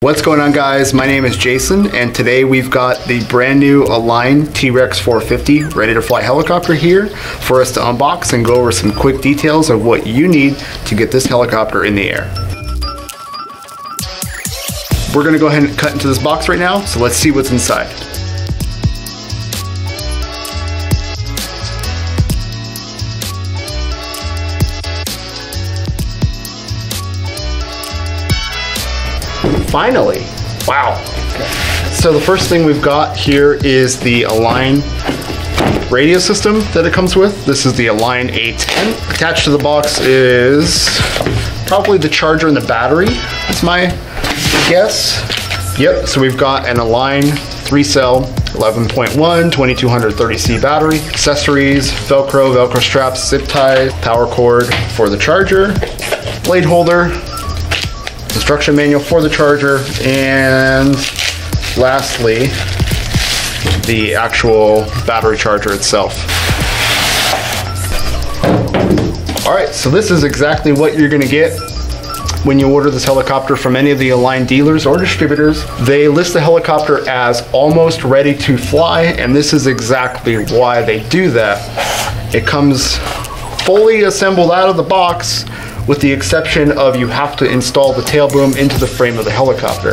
What's going on, guys? My name is Jason, and today we've got the brand new AMain T-Rex 450 ready to fly helicopter here for us to unbox and go over some quick details of what you need to get this helicopter in the air. We're going to go ahead and cut into this box right now, so let's see what's inside. Finally, wow. So the first thing we've got here is the AMain radio system that it comes with. This is the AMain A10. Attached to the box is probably the charger and the battery, that's my guess. Yep, so we've got an AMain 3-cell 11.1 2230C battery, accessories, Velcro straps, zip ties, power cord for the charger, blade holder, instruction manual for the charger, and lastly, the actual battery charger itself. Alright, so this is exactly what you're going to get when you order this helicopter from any of the AMain dealers or distributors. They list the helicopter as almost ready to fly, and this is exactly why they do that. It comes fully assembled out of the box, with the exception of you have to install the tail boom into the frame of the helicopter.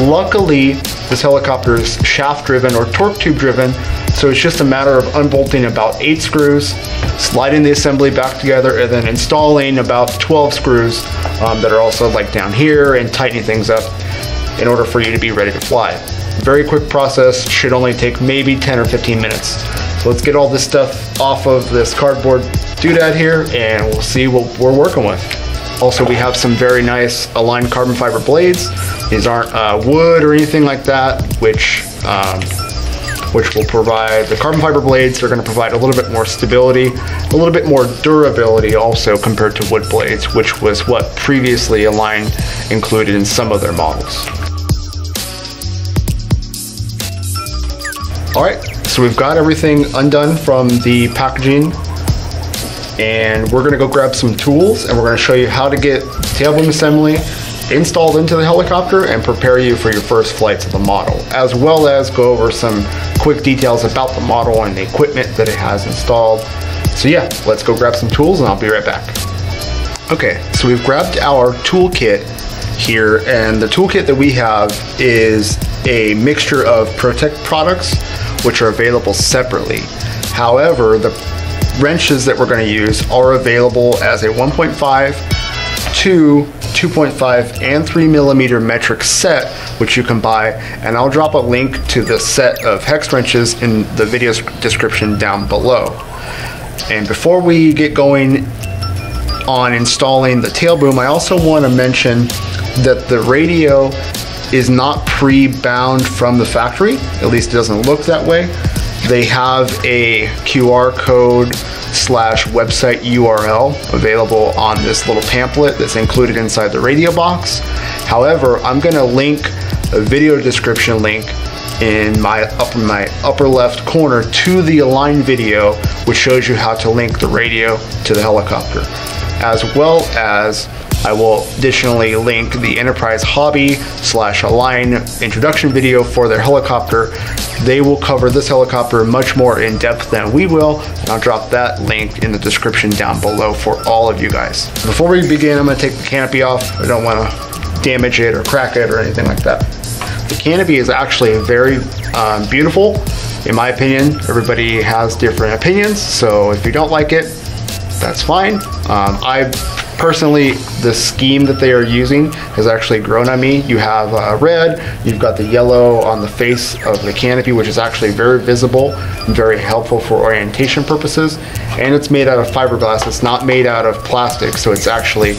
Luckily, this helicopter is shaft driven or torque tube driven, so it's just a matter of unbolting about 8 screws, sliding the assembly back together, and then installing about 12 screws that are also like down here, and tightening things up in order for you to be ready to fly. Very quick process, should only take maybe 10 or 15 minutes. So let's get all this stuff off of this cardboard doodad here, and we'll see what we're working with. Also, we have some very nice aligned carbon fiber blades. These aren't wood or anything like that, which will provide, the carbon fiber blades are going to provide a little bit more stability, a little bit more durability also compared to wood blades, which was what previously AMain included in some of their models. Alright, so we've got everything undone from the packaging, and we're going to go grab some tools, and we're going to show you how to get tail boom assembly installed into the helicopter and prepare you for your first flights of the model, as well as go over some quick details about the model and the equipment that it has installed. So yeah, let's go grab some tools and I'll be right back. Okay, so we've grabbed our toolkit here, and the toolkit that we have is a mixture of Protect products which are available separately. However, the wrenches that we're going to use are available as a 1.5, 2, 2.5, and 3mm metric set, which you can buy, and I'll drop a link to the set of hex wrenches in the video description down below. And before we get going on installing the tail boom, I also want to mention that the radio is not pre-bound from the factory, at least it doesn't look that way. They have a QR code / website URL available on this little pamphlet that's included inside the radio box. However, I'm going to link a video description link in my upper left corner to the AMain video, which shows you how to link the radio to the helicopter, as well as I will additionally link the Enterprise Hobby / AMain introduction video for their helicopter. They will cover this helicopter much more in depth than we will, and I'll drop that link in the description down below for all of you guys. Before we begin, I'm going to take the canopy off. I don't want to damage it or crack it or anything like that. The canopy is actually very beautiful, in my opinion. Everybody has different opinions, so if you don't like it, that's fine. Personally, the scheme that they are using has actually grown on me. You have red, you've got the yellow on the face of the canopy, which is actually very visible and very helpful for orientation purposes. And it's made out of fiberglass, it's not made out of plastic, so it's actually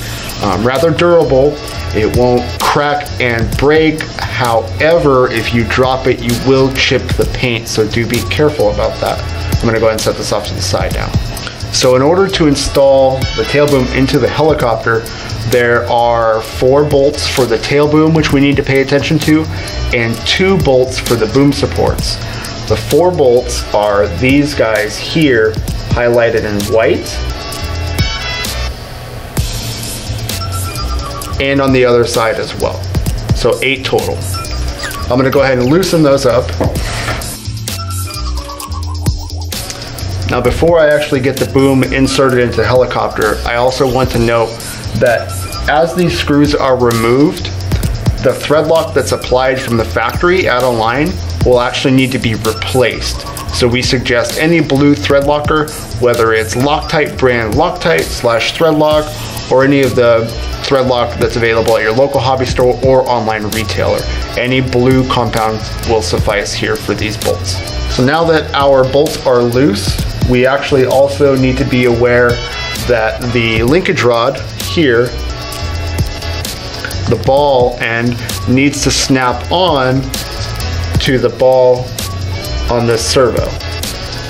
rather durable. It won't crack and break. However, if you drop it, you will chip the paint, so do be careful about that. I'm gonna go ahead and set this off to the side now. So in order to install the tail boom into the helicopter, there are 4 bolts for the tail boom, which we need to pay attention to, and 2 bolts for the boom supports. The 4 bolts are these guys here, highlighted in white, and on the other side as well. So 8 total. I'm gonna go ahead and loosen those up. Now before I actually get the boom inserted into the helicopter, I also want to note that as these screws are removed, the thread lock that's applied from the factory out on line will actually need to be replaced. So we suggest any blue thread locker, whether it's Loctite brand Loctite / Threadlock, or any of the thread lock that's available at your local hobby store or online retailer. Any blue compound will suffice here for these bolts. So now that our bolts are loose, we actually also need to be aware that the linkage rod here, the ball end, needs to snap on to the ball on this servo.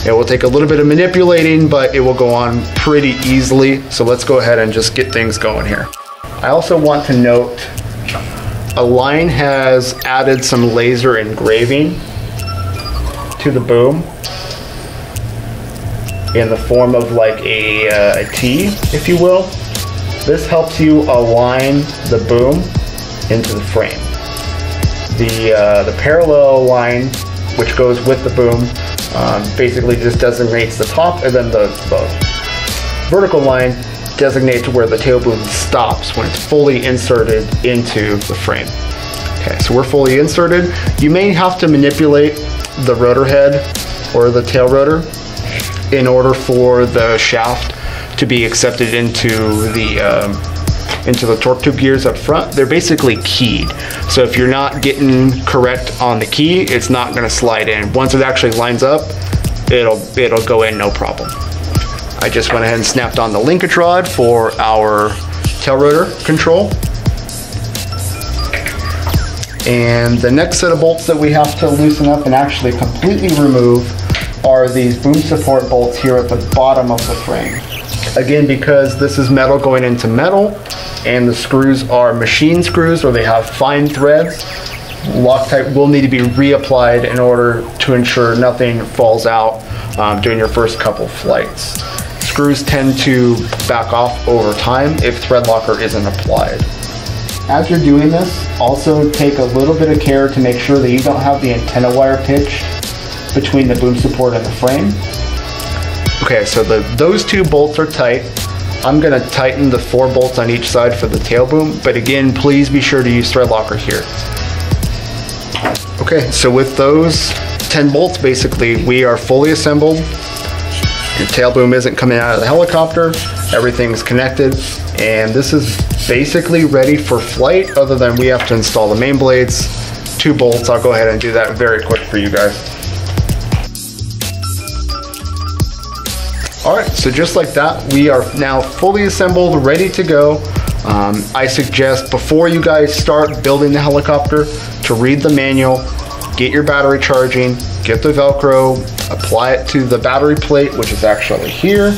It will take a little bit of manipulating, but it will go on pretty easily. So let's go ahead and just get things going here. I also want to note, Align has added some laser engraving to the boom in the form of like a T, if you will. This helps you align the boom into the frame. The parallel line, which goes with the boom, basically just designates the top, and then the vertical line designates where the tail boom stops when it's fully inserted into the frame. Okay, so we're fully inserted. You may have to manipulate the rotor head or the tail rotor in order for the shaft to be accepted into the torque tube gears up front. They're basically keyed. So if you're not getting correct on the key, it's not gonna slide in. Once it actually lines up, it'll go in no problem. I just went ahead and snapped on the linkage rod for our tail rotor control. And the next set of bolts that we have to loosen up and actually completely remove are these boom support bolts here at the bottom of the frame. Again, because this is metal going into metal and the screws are machine screws or they have fine threads, Loctite will need to be reapplied in order to ensure nothing falls out during your first couple flights. Screws tend to back off over time if thread locker isn't applied. As you're doing this, also take a little bit of care to make sure that you don't have the antenna wire pitched between the boom support and the frame. Okay, so those 2 bolts are tight. I'm gonna tighten the 4 bolts on each side for the tail boom, but again, please be sure to use thread locker here. Okay, so with those 10 bolts, basically, we are fully assembled. Your tail boom isn't coming out of the helicopter, everything's connected, and this is basically ready for flight, other than we have to install the main blades, 2 bolts. I'll go ahead and do that very quick for you guys. All right, so just like that, we are now fully assembled, ready to go. I suggest before you guys start building the helicopter to read the manual, get your battery charging, get the Velcro, apply it to the battery plate, which is actually here.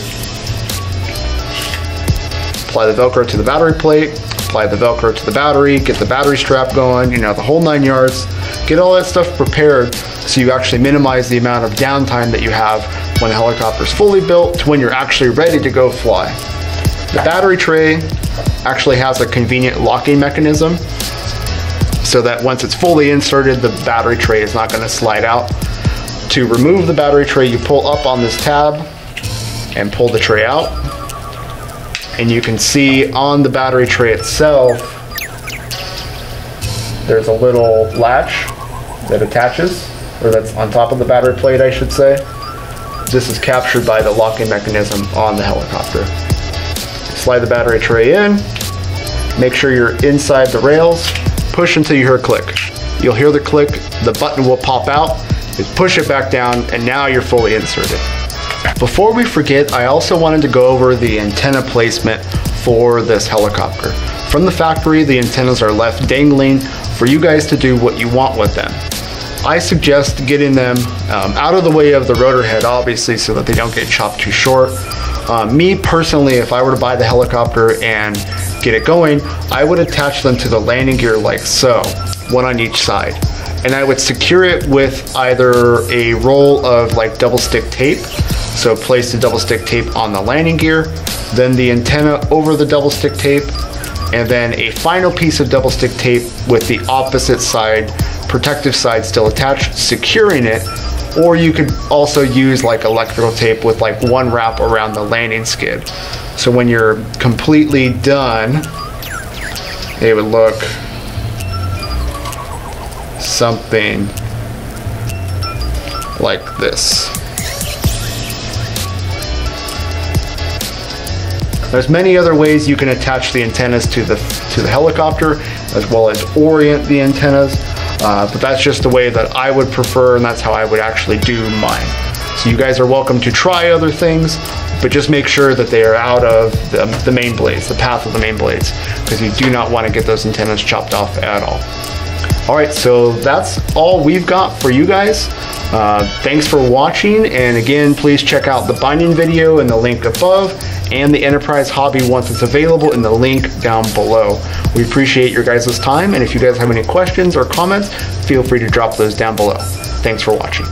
Apply the Velcro to the battery plate, apply the Velcro to the battery, get the battery strap going, you know, the whole 9 yards. Get all that stuff prepared so you actually minimize the amount of downtime that you have when the helicopter is fully built to when you're actually ready to go fly. The battery tray actually has a convenient locking mechanism so that once it's fully inserted, the battery tray is not going to slide out. To remove the battery tray, you pull up on this tab and pull the tray out. And you can see on the battery tray itself, there's a little latch that attaches, or that's on top of the battery plate, I should say. This is captured by the locking mechanism on the helicopter. Slide the battery tray in, make sure you're inside the rails, push until you hear a click. You'll hear the click, the button will pop out, you push it back down, and now you're fully inserted. Before we forget, I also wanted to go over the antenna placement for this helicopter. From the factory, the antennas are left dangling for you guys to do what you want with them. I suggest getting them out of the way of the rotor head, obviously, so that they don't get chopped too short. Me personally, if I were to buy the helicopter and get it going, I would attach them to the landing gear like so, one on each side. And I would secure it with either a roll of like double stick tape. So place the double stick tape on the landing gear, then the antenna over the double stick tape, and then a final piece of double stick tape with the opposite side, protective side still attached, securing it. Or you could also use like electrical tape with like one wrap around the landing skid. So when you're completely done, it would look something like this. There's many other ways you can attach the antennas to the helicopter, as well as orient the antennas, but that's just the way that I would prefer, and that's how I would actually do mine. So you guys are welcome to try other things, but just make sure that they are out of the main blades, the path of the main blades, because you do not want to get those antennas chopped off at all. All right, so that's all we've got for you guys. Thanks for watching, and again, please check out the binding video in the link above, and the Enterprise Hobby once it's available in the link down below. We appreciate your guys' time, and if you guys have any questions or comments, feel free to drop those down below. Thanks for watching.